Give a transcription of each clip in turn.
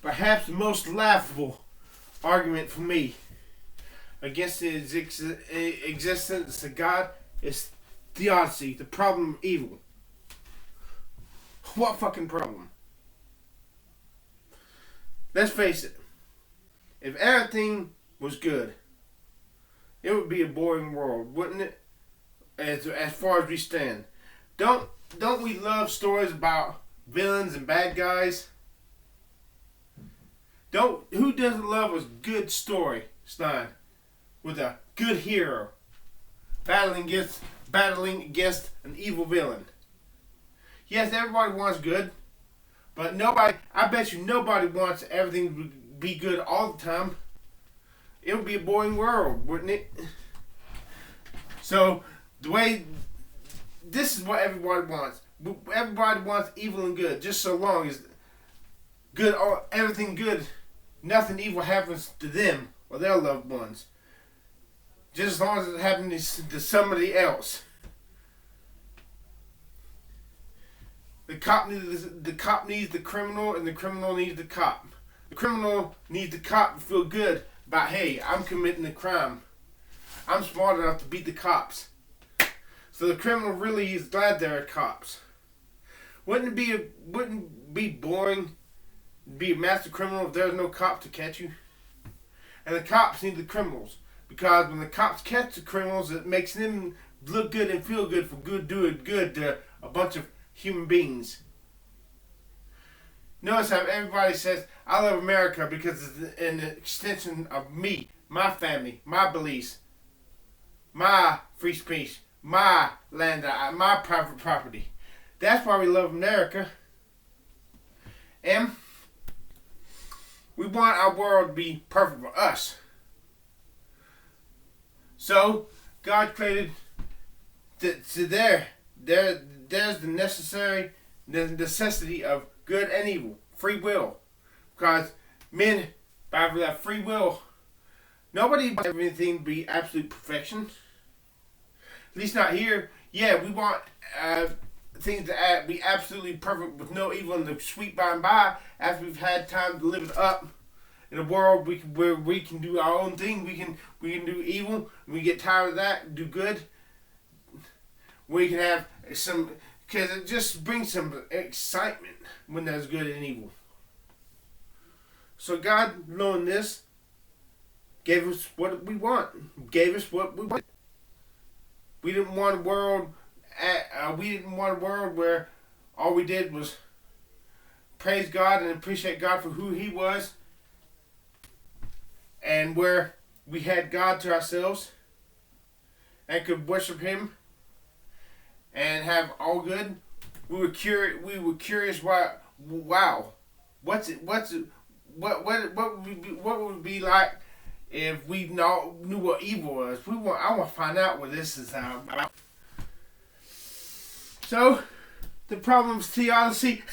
perhaps the most laughable argument for me against the existence of God is Theodicy, the problem of evil. What fucking problem? Let's face it. If everything was good, it would be a boring world, wouldn't it? As far as we stand. Don't we love stories about villains and bad guys? Who doesn't love a good story, Stein? With a good hero battling against an evil villain. Yes, everybody wants good, but I bet you nobody wants everything to be good all the time. It would be a boring world, wouldn't it? So, this is what everybody wants. Everybody wants evil and good, just so long as good or everything good, nothing evil happens to them or their loved ones. Just as long as it happens to somebody else. The cop needs the criminal, and the criminal needs the cop. The criminal needs the cop to feel good about, hey, I'm committing a crime. I'm smart enough to beat the cops. So the criminal really is glad there are cops. Wouldn't it be boring to be a master criminal if there's no cop to catch you? And the cops need the criminals. Because when the cops catch the criminals, it makes them look good and feel good for doing good to a bunch of human beings. Notice how everybody says, I love America because it's an extension of me, my family, my beliefs, my free speech, my land, my private property. That's why we love America. And we want our world to be perfect for us. So, God created there's the necessity of good and evil, free will. Because men, by that free will, nobody wants everything to be absolute perfection. At least not here. Yeah, we want things to be absolutely perfect with no evil in the sweet by and by after we've had time to live it up. In a world where we can do our own thing, we can do evil, and we get tired of that, do good. We can have some, because it just brings some excitement when there's good and evil. So God, knowing this, gave us what we want. Gave us what we want. We didn't want a world. Where all we did was praise God and appreciate God for who He was. And where we had God to ourselves and could worship Him and have all good. We were curious. What would it be like if we knew what evil was? I want to find out what this is about. So, the problem of Theodicy.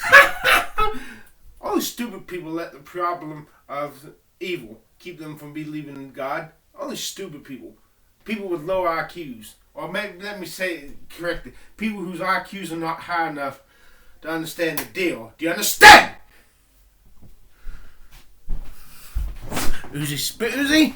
Only stupid people let the problem of evil keep them from believing in God. Only stupid people. People with low IQs. Or maybe, let me say it correctly. People whose IQs are not high enough to understand the deal. Do you understand? Uzi spit Uzi?